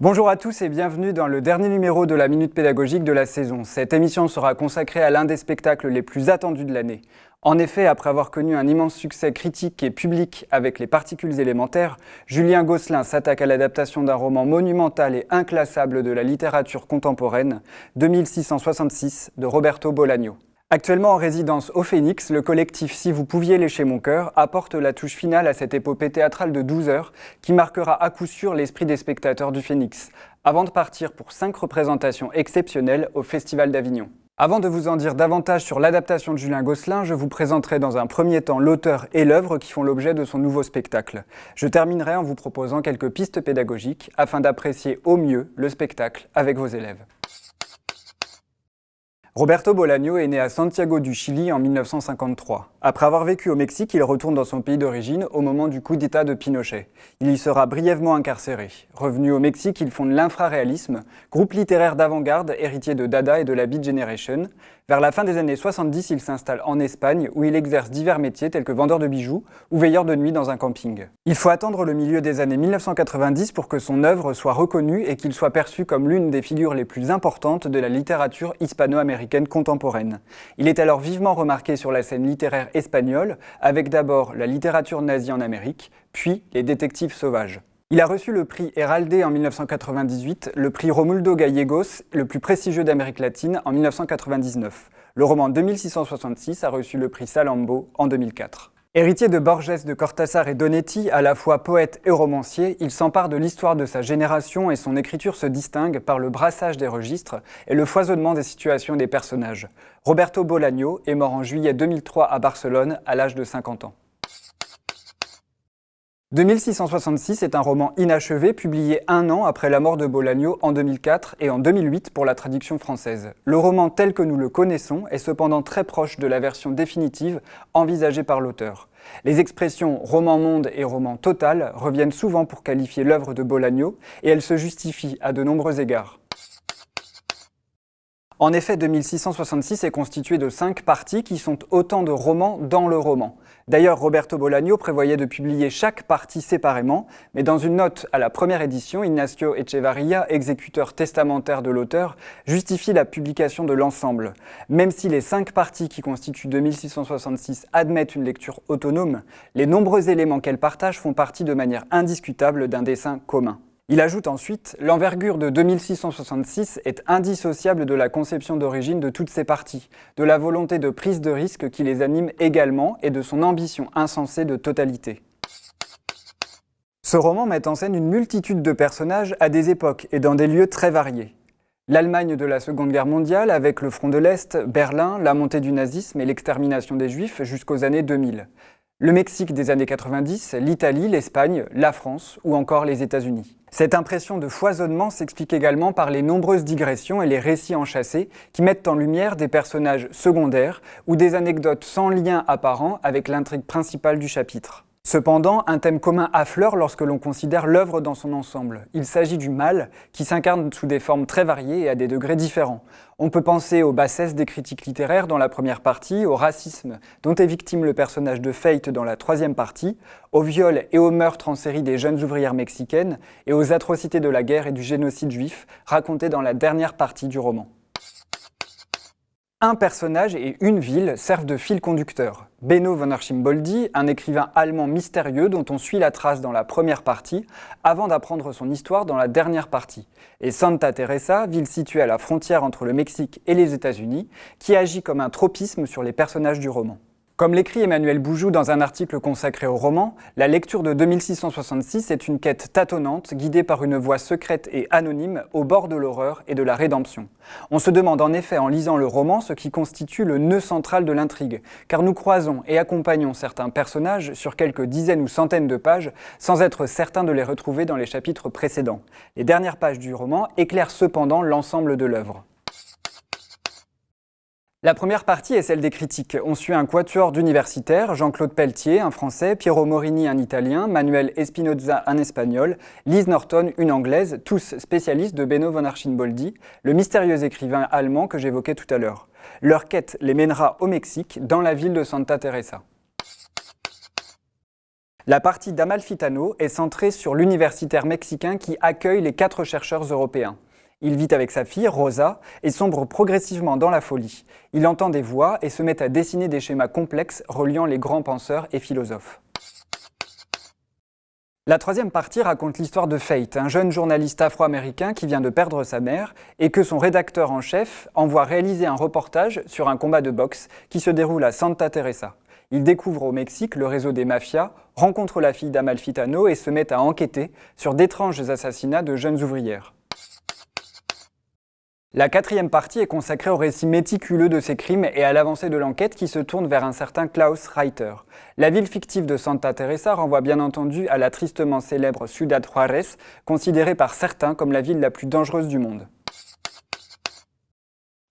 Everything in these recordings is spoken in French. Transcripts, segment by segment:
Bonjour à tous et bienvenue dans le dernier numéro de la Minute Pédagogique de la saison. Cette émission sera consacrée à l'un des spectacles les plus attendus de l'année. En effet, après avoir connu un immense succès critique et public avec Les particules élémentaires, Julien Gosselin s'attaque à l'adaptation d'un roman monumental et inclassable de la littérature contemporaine, 2666, de Roberto Bolaño. Actuellement en résidence au Phénix, le collectif Si vous pouviez lécher mon cœur apporte la touche finale à cette épopée théâtrale de 12 heures qui marquera à coup sûr l'esprit des spectateurs du Phénix, avant de partir pour 5 représentations exceptionnelles au Festival d'Avignon. Avant de vous en dire davantage sur l'adaptation de Julien Gosselin, je vous présenterai dans un premier temps l'auteur et l'œuvre qui font l'objet de son nouveau spectacle. Je terminerai en vous proposant quelques pistes pédagogiques afin d'apprécier au mieux le spectacle avec vos élèves. Roberto Bolaño est né à Santiago du Chili en 1953. Après avoir vécu au Mexique, il retourne dans son pays d'origine au moment du coup d'État de Pinochet. Il y sera brièvement incarcéré. Revenu au Mexique, il fonde l'infraréalisme, groupe littéraire d'avant-garde héritier de Dada et de la Beat Generation. Vers la fin des années 70, il s'installe en Espagne où il exerce divers métiers tels que vendeur de bijoux ou veilleur de nuit dans un camping. Il faut attendre le milieu des années 1990 pour que son œuvre soit reconnue et qu'il soit perçu comme l'une des figures les plus importantes de la littérature hispano-américaine contemporaine. Il est alors vivement remarqué sur la scène littéraire espagnole, avec d'abord la littérature nazie en Amérique, puis les détectives sauvages. Il a reçu le prix Heraldé en 1998, le prix Romualdo Gallegos, le plus prestigieux d'Amérique latine, en 1999. Le roman 2666 a reçu le prix Salambo en 2004. Héritier de Borges, de Cortázar et d'Onetti, à la fois poète et romancier, il s'empare de l'histoire de sa génération et son écriture se distingue par le brassage des registres et le foisonnement des situations et des personnages. Roberto Bolaño est mort en juillet 2003 à Barcelone à l'âge de 50 ans. 2666 est un roman inachevé publié un an après la mort de Bolaño en 2004 et en 2008 pour la traduction française. Le roman tel que nous le connaissons est cependant très proche de la version définitive envisagée par l'auteur. Les expressions roman-monde et roman total reviennent souvent pour qualifier l'œuvre de Bolaño et elles se justifient à de nombreux égards. En effet, 2666 est constitué de 5 parties qui sont autant de romans dans le roman. D'ailleurs, Roberto Bolaño prévoyait de publier chaque partie séparément, mais dans une note à la première édition, Ignacio Echevarría, exécuteur testamentaire de l'auteur, justifie la publication de l'ensemble. Même si les 5 parties qui constituent 2666 admettent une lecture autonome, les nombreux éléments qu'elles partagent font partie de manière indiscutable d'un dessein commun. Il ajoute ensuite « L'envergure de 2666 est indissociable de la conception d'origine de toutes ces parties, de la volonté de prise de risque qui les anime également et de son ambition insensée de totalité. » Ce roman met en scène une multitude de personnages à des époques et dans des lieux très variés. L'Allemagne de la Seconde Guerre mondiale avec le front de l'Est, Berlin, la montée du nazisme et l'extermination des Juifs jusqu'aux années 2000. Le Mexique des années 90, l'Italie, l'Espagne, la France ou encore les États-Unis. Cette impression de foisonnement s'explique également par les nombreuses digressions et les récits enchâssés qui mettent en lumière des personnages secondaires ou des anecdotes sans lien apparent avec l'intrigue principale du chapitre. Cependant, un thème commun affleure lorsque l'on considère l'œuvre dans son ensemble. Il s'agit du mal, qui s'incarne sous des formes très variées et à des degrés différents. On peut penser aux bassesses des critiques littéraires dans la première partie, au racisme dont est victime le personnage de Fate dans la troisième partie, au viol et au meurtre en série des jeunes ouvrières mexicaines, et aux atrocités de la guerre et du génocide juif racontés dans la dernière partie du roman. Un personnage et une ville servent de fil conducteur. Benno von Archimboldi, un écrivain allemand mystérieux dont on suit la trace dans la première partie, avant d'apprendre son histoire dans la dernière partie. Et Santa Teresa, ville située à la frontière entre le Mexique et les États-Unis, qui agit comme un tropisme sur les personnages du roman. Comme l'écrit Emmanuel Boujou dans un article consacré au roman, la lecture de 2666 est une quête tâtonnante guidée par une voix secrète et anonyme au bord de l'horreur et de la rédemption. On se demande en effet en lisant le roman ce qui constitue le nœud central de l'intrigue, car nous croisons et accompagnons certains personnages sur quelques dizaines ou centaines de pages sans être certains de les retrouver dans les chapitres précédents. Les dernières pages du roman éclairent cependant l'ensemble de l'œuvre. La première partie est celle des critiques. On suit un quatuor d'universitaires, Jean-Claude Pelletier, un Français, Piero Morini, un Italien, Manuel Espinoza, un Espagnol, Liz Norton, une Anglaise, tous spécialistes de Benno von Archimboldi, le mystérieux écrivain allemand que j'évoquais tout à l'heure. Leur quête les mènera au Mexique, dans la ville de Santa Teresa. La partie d'Amalfitano est centrée sur l'universitaire mexicain qui accueille les 4 chercheurs européens. Il vit avec sa fille, Rosa, et sombre progressivement dans la folie. Il entend des voix et se met à dessiner des schémas complexes reliant les grands penseurs et philosophes. La troisième partie raconte l'histoire de Fate, un jeune journaliste afro-américain qui vient de perdre sa mère et que son rédacteur en chef envoie réaliser un reportage sur un combat de boxe qui se déroule à Santa Teresa. Il découvre au Mexique le réseau des mafias, rencontre la fille d'Amalfitano et se met à enquêter sur d'étranges assassinats de jeunes ouvrières. La quatrième partie est consacrée au récit méticuleux de ces crimes et à l'avancée de l'enquête qui se tourne vers un certain Klaus Reiter. La ville fictive de Santa Teresa renvoie bien entendu à la tristement célèbre Ciudad Juárez, considérée par certains comme la ville la plus dangereuse du monde.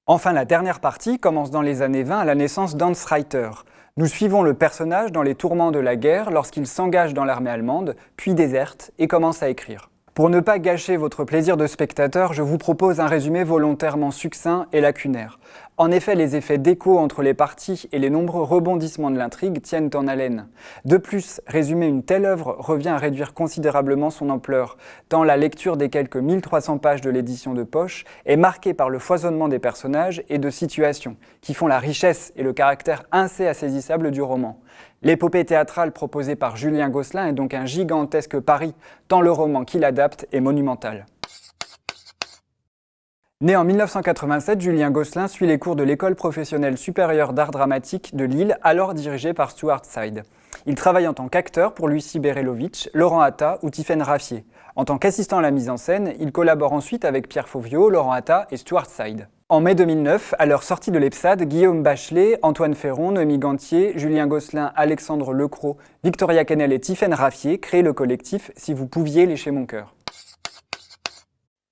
Enfin, la dernière partie commence dans les années 20 à la naissance d'Hans Reiter. Nous suivons le personnage dans les tourments de la guerre lorsqu'il s'engage dans l'armée allemande, puis déserte et commence à écrire. Pour ne pas gâcher votre plaisir de spectateur, je vous propose un résumé volontairement succinct et lacunaire. En effet, les effets d'écho entre les parties et les nombreux rebondissements de l'intrigue tiennent en haleine. De plus, résumer une telle œuvre revient à réduire considérablement son ampleur, tant la lecture des quelques 1300 pages de l'édition de poche est marquée par le foisonnement des personnages et de situations, qui font la richesse et le caractère assez insaisissable du roman. L'épopée théâtrale proposée par Julien Gosselin est donc un gigantesque pari, tant le roman qu'il adapte est monumental. Né en 1987, Julien Gosselin suit les cours de l'École professionnelle supérieure d'art dramatique de Lille, alors dirigée par Stuart Side. Il travaille en tant qu'acteur pour Lucie Bérélovitch, Laurent Atta ou Tiffaine Raffier. En tant qu'assistant à la mise en scène, il collabore ensuite avec Pierre Fauviot, Laurent Atta et Stuart Side. En mai 2009, à leur sortie de l'EPSAD, Guillaume Bachelet, Antoine Ferron, Noémie Gantier, Julien Gosselin, Alexandre Lecros, Victoria Kennel et Tiffaine Raffier créent le collectif « Si vous pouviez lécher mon cœur ».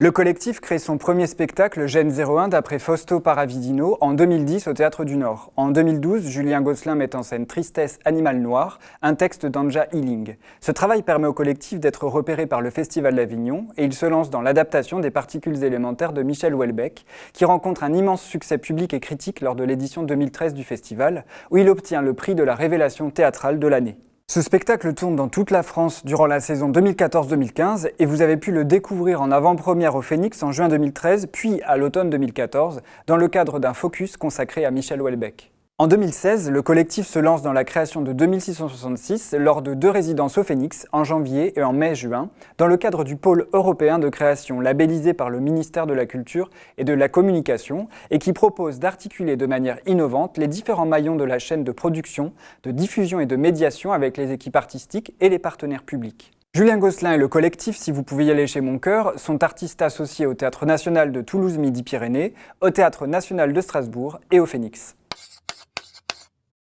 Le collectif crée son premier spectacle Gêne 01 d'après Fausto Paravidino en 2010 au Théâtre du Nord. En 2012, Julien Gosselin met en scène Tristesse, Animal Noir, un texte d'Anja Hilling. Ce travail permet au collectif d'être repéré par le Festival d'Avignon et il se lance dans l'adaptation des Particules élémentaires de Michel Houellebecq, qui rencontre un immense succès public et critique lors de l'édition 2013 du festival, où il obtient le prix de la révélation théâtrale de l'année. Ce spectacle tourne dans toute la France durant la saison 2014-2015 et vous avez pu le découvrir en avant-première au Phénix en juin 2013 puis à l'automne 2014 dans le cadre d'un focus consacré à Michel Houellebecq. En 2016, le collectif se lance dans la création de 2666 lors de 2 résidences au Phénix en janvier et en mai-juin dans le cadre du pôle européen de création labellisé par le ministère de la Culture et de la Communication et qui propose d'articuler de manière innovante les différents maillons de la chaîne de production, de diffusion et de médiation avec les équipes artistiques et les partenaires publics. Julien Gosselin et le collectif Si vous pouviez lécher mon cœur sont artistes associés au Théâtre national de Toulouse-Midi-Pyrénées, au Théâtre national de Strasbourg et au Phénix.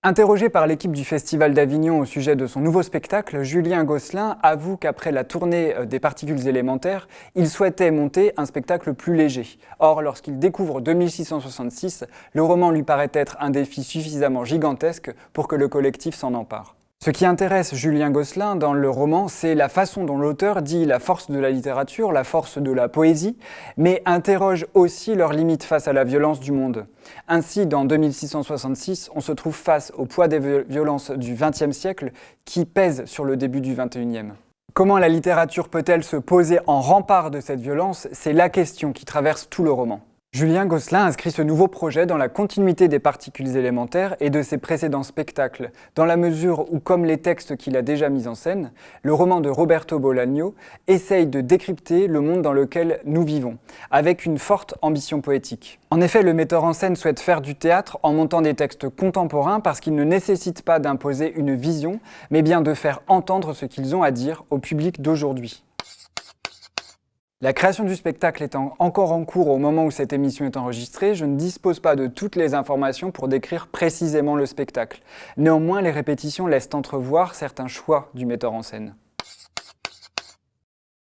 Interrogé par l'équipe du Festival d'Avignon au sujet de son nouveau spectacle, Julien Gosselin avoue qu'après la tournée des Particules élémentaires, il souhaitait monter un spectacle plus léger. Or, lorsqu'il découvre 2666, le roman lui paraît être un défi suffisamment gigantesque pour que le collectif s'en empare. Ce qui intéresse Julien Gosselin dans le roman, c'est la façon dont l'auteur dit la force de la littérature, la force de la poésie, mais interroge aussi leurs limites face à la violence du monde. Ainsi, dans 2666, on se trouve face au poids des violences du XXe siècle qui pèsent sur le début du XXIe. Comment la littérature peut-elle se poser en rempart de cette violence? C'est la question qui traverse tout le roman. Julien Gosselin inscrit ce nouveau projet dans la continuité des Particules élémentaires et de ses précédents spectacles, dans la mesure où, comme les textes qu'il a déjà mis en scène, le roman de Roberto Bolaño essaye de décrypter le monde dans lequel nous vivons, avec une forte ambition poétique. En effet, le metteur en scène souhaite faire du théâtre en montant des textes contemporains parce qu'ils ne nécessitent pas d'imposer une vision, mais bien de faire entendre ce qu'ils ont à dire au public d'aujourd'hui. La création du spectacle étant encore en cours au moment où cette émission est enregistrée, je ne dispose pas de toutes les informations pour décrire précisément le spectacle. Néanmoins, les répétitions laissent entrevoir certains choix du metteur en scène.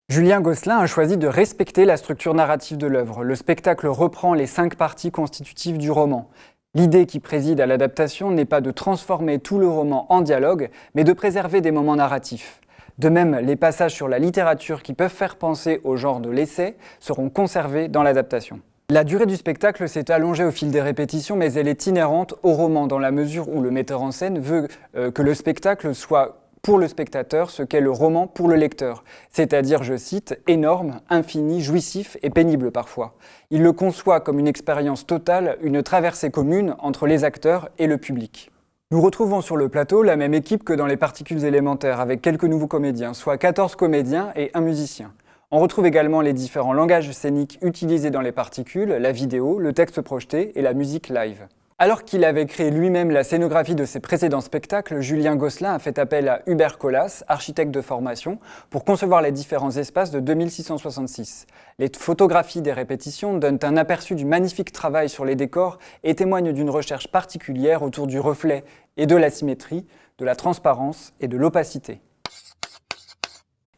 Julien Gosselin a choisi de respecter la structure narrative de l'œuvre. Le spectacle reprend les 5 parties constitutives du roman. L'idée qui préside à l'adaptation n'est pas de transformer tout le roman en dialogue, mais de préserver des moments narratifs. De même, les passages sur la littérature qui peuvent faire penser au genre de l'essai seront conservés dans l'adaptation. La durée du spectacle s'est allongée au fil des répétitions, mais elle est inhérente au roman dans la mesure où le metteur en scène veut que le spectacle soit pour le spectateur ce qu'est le roman pour le lecteur, c'est-à-dire, je cite, « énorme, infini, jouissif et pénible parfois ». Il le conçoit comme une expérience totale, une traversée commune entre les acteurs et le public. Nous retrouvons sur le plateau la même équipe que dans les particules élémentaires, avec quelques nouveaux comédiens, soit 14 comédiens et un musicien. On retrouve également les différents langages scéniques utilisés dans les particules, la vidéo, le texte projeté et la musique live. Alors qu'il avait créé lui-même la scénographie de ses précédents spectacles, Julien Gosselin a fait appel à Hubert Collas, architecte de formation, pour concevoir les différents espaces de 2666. Les photographies des répétitions donnent un aperçu du magnifique travail sur les décors et témoignent d'une recherche particulière autour du reflet et de la symétrie, de la transparence et de l'opacité.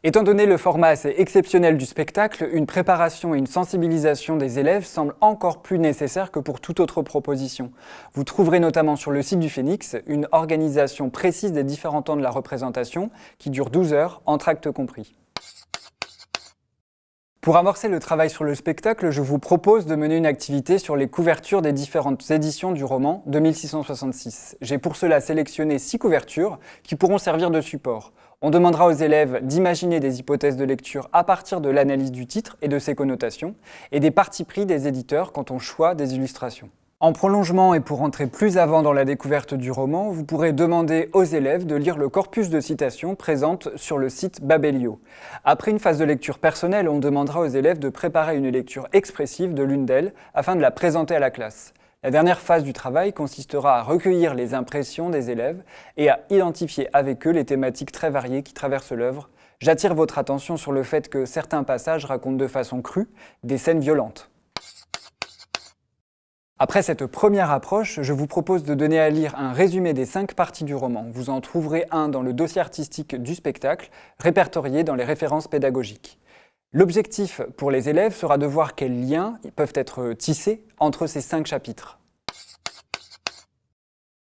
Étant donné le format assez exceptionnel du spectacle, une préparation et une sensibilisation des élèves semblent encore plus nécessaires que pour toute autre proposition. Vous trouverez notamment sur le site du Phénix une organisation précise des différents temps de la représentation qui dure 12 heures, entre actes compris. Pour amorcer le travail sur le spectacle, je vous propose de mener une activité sur les couvertures des différentes éditions du roman 2666. J'ai pour cela sélectionné 6 couvertures qui pourront servir de support. On demandera aux élèves d'imaginer des hypothèses de lecture à partir de l'analyse du titre et de ses connotations, et des partis pris des éditeurs quant au choix des illustrations. En prolongement et pour entrer plus avant dans la découverte du roman, vous pourrez demander aux élèves de lire le corpus de citations présentes sur le site Babelio. Après une phase de lecture personnelle, on demandera aux élèves de préparer une lecture expressive de l'une d'elles afin de la présenter à la classe. La dernière phase du travail consistera à recueillir les impressions des élèves et à identifier avec eux les thématiques très variées qui traversent l'œuvre. J'attire votre attention sur le fait que certains passages racontent de façon crue des scènes violentes. Après cette première approche, je vous propose de donner à lire un résumé des 5 parties du roman. Vous en trouverez un dans le dossier artistique du spectacle, répertorié dans les références pédagogiques. L'objectif pour les élèves sera de voir quels liens peuvent être tissés entre ces 5 chapitres.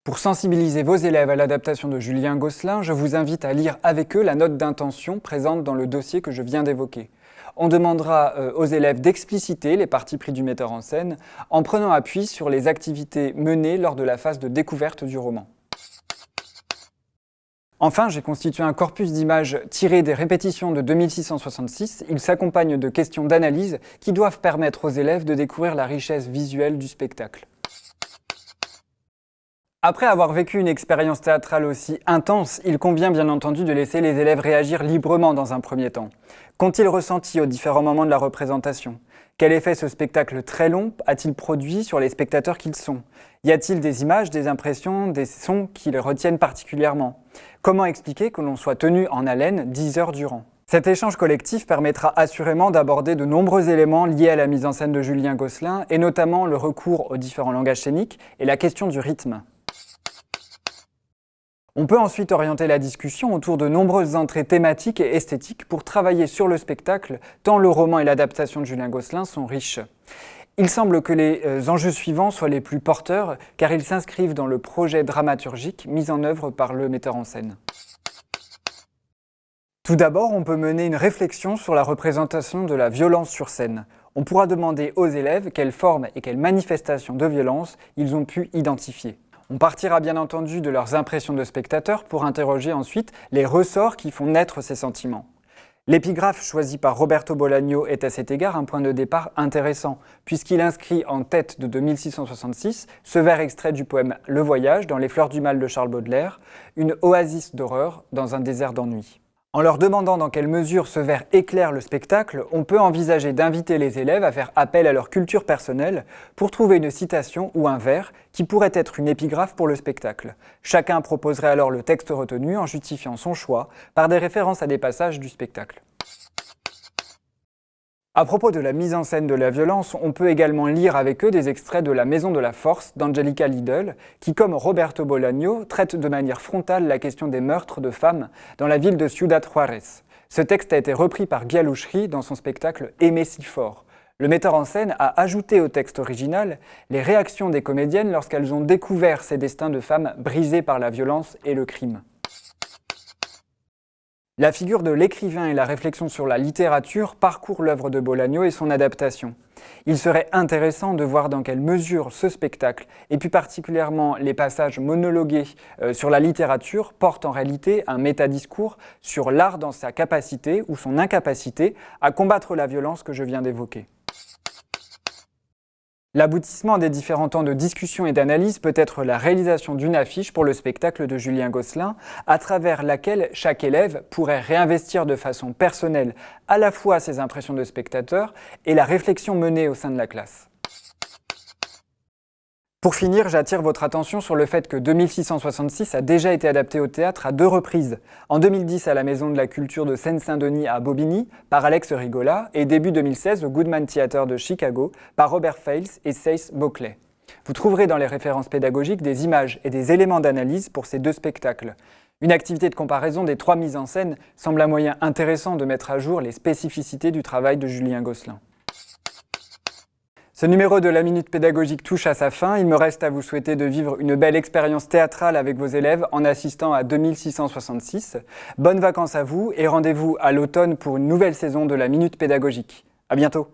Pour sensibiliser vos élèves à l'adaptation de Julien Gosselin, je vous invite à lire avec eux la note d'intention présente dans le dossier que je viens d'évoquer. On demandera aux élèves d'expliciter les partis pris du metteur en scène en prenant appui sur les activités menées lors de la phase de découverte du roman. Enfin, j'ai constitué un corpus d'images tirées des répétitions de 2666. Il s'accompagne de questions d'analyse qui doivent permettre aux élèves de découvrir la richesse visuelle du spectacle. Après avoir vécu une expérience théâtrale aussi intense, il convient bien entendu de laisser les élèves réagir librement dans un premier temps. Qu'ont-ils ressenti aux différents moments de la représentation ? Quel effet ce spectacle très long a-t-il produit sur les spectateurs qu'ils sont ? Y a-t-il des images, des impressions, des sons qui les retiennent particulièrement ? Comment expliquer que l'on soit tenu en haleine 10 heures durant ? Cet échange collectif permettra assurément d'aborder de nombreux éléments liés à la mise en scène de Julien Gosselin, et notamment le recours aux différents langages scéniques et la question du rythme. On peut ensuite orienter la discussion autour de nombreuses entrées thématiques et esthétiques pour travailler sur le spectacle, tant le roman et l'adaptation de Julien Gosselin sont riches. Il semble que les enjeux suivants soient les plus porteurs, car ils s'inscrivent dans le projet dramaturgique mis en œuvre par le metteur en scène. Tout d'abord, on peut mener une réflexion sur la représentation de la violence sur scène. On pourra demander aux élèves quelles formes et quelles manifestations de violence ils ont pu identifier. On partira bien entendu de leurs impressions de spectateurs pour interroger ensuite les ressorts qui font naître ces sentiments. L'épigraphe choisi par Roberto Bolaño est à cet égard un point de départ intéressant, puisqu'il inscrit en tête de 2666 ce vers extrait du poème Le Voyage dans Les Fleurs du Mal de Charles Baudelaire, une oasis d'horreur dans un désert d'ennui. En leur demandant dans quelle mesure ce vers éclaire le spectacle, on peut envisager d'inviter les élèves à faire appel à leur culture personnelle pour trouver une citation ou un vers qui pourrait être une épigraphe pour le spectacle. Chacun proposerait alors le texte retenu en justifiant son choix par des références à des passages du spectacle. À propos de la mise en scène de la violence, on peut également lire avec eux des extraits de La Maison de la Force d'Angelica Lidl, qui, comme Roberto Bolaño, traite de manière frontale la question des meurtres de femmes dans la ville de Ciudad Juárez. Ce texte a été repris par Guy Alouchery dans son spectacle Aimer si fort. Le metteur en scène a ajouté au texte original les réactions des comédiennes lorsqu'elles ont découvert ces destins de femmes brisés par la violence et le crime. La figure de l'écrivain et la réflexion sur la littérature parcourent l'œuvre de Bolaño et son adaptation. Il serait intéressant de voir dans quelle mesure ce spectacle, et plus particulièrement les passages monologués sur la littérature, portent en réalité un métadiscours sur l'art dans sa capacité ou son incapacité à combattre la violence que je viens d'évoquer. L'aboutissement des différents temps de discussion et d'analyse peut être la réalisation d'une affiche pour le spectacle de Julien Gosselin, à travers laquelle chaque élève pourrait réinvestir de façon personnelle à la fois ses impressions de spectateur et la réflexion menée au sein de la classe. Pour finir, j'attire votre attention sur le fait que 2666 a déjà été adapté au théâtre à 2 reprises. En 2010 à la Maison de la Culture de Seine-Saint-Denis à Bobigny par Alex Rigola et début 2016 au Goodman Theatre de Chicago par Robert Fales et Cees Bockley. Vous trouverez dans les références pédagogiques des images et des éléments d'analyse pour ces 2 spectacles. Une activité de comparaison des 3 mises en scène semble un moyen intéressant de mettre à jour les spécificités du travail de Julien Gosselin. Ce numéro de la Minute Pédagogique touche à sa fin. Il me reste à vous souhaiter de vivre une belle expérience théâtrale avec vos élèves en assistant à 2666. Bonnes vacances à vous et rendez-vous à l'automne pour une nouvelle saison de la Minute Pédagogique. À bientôt.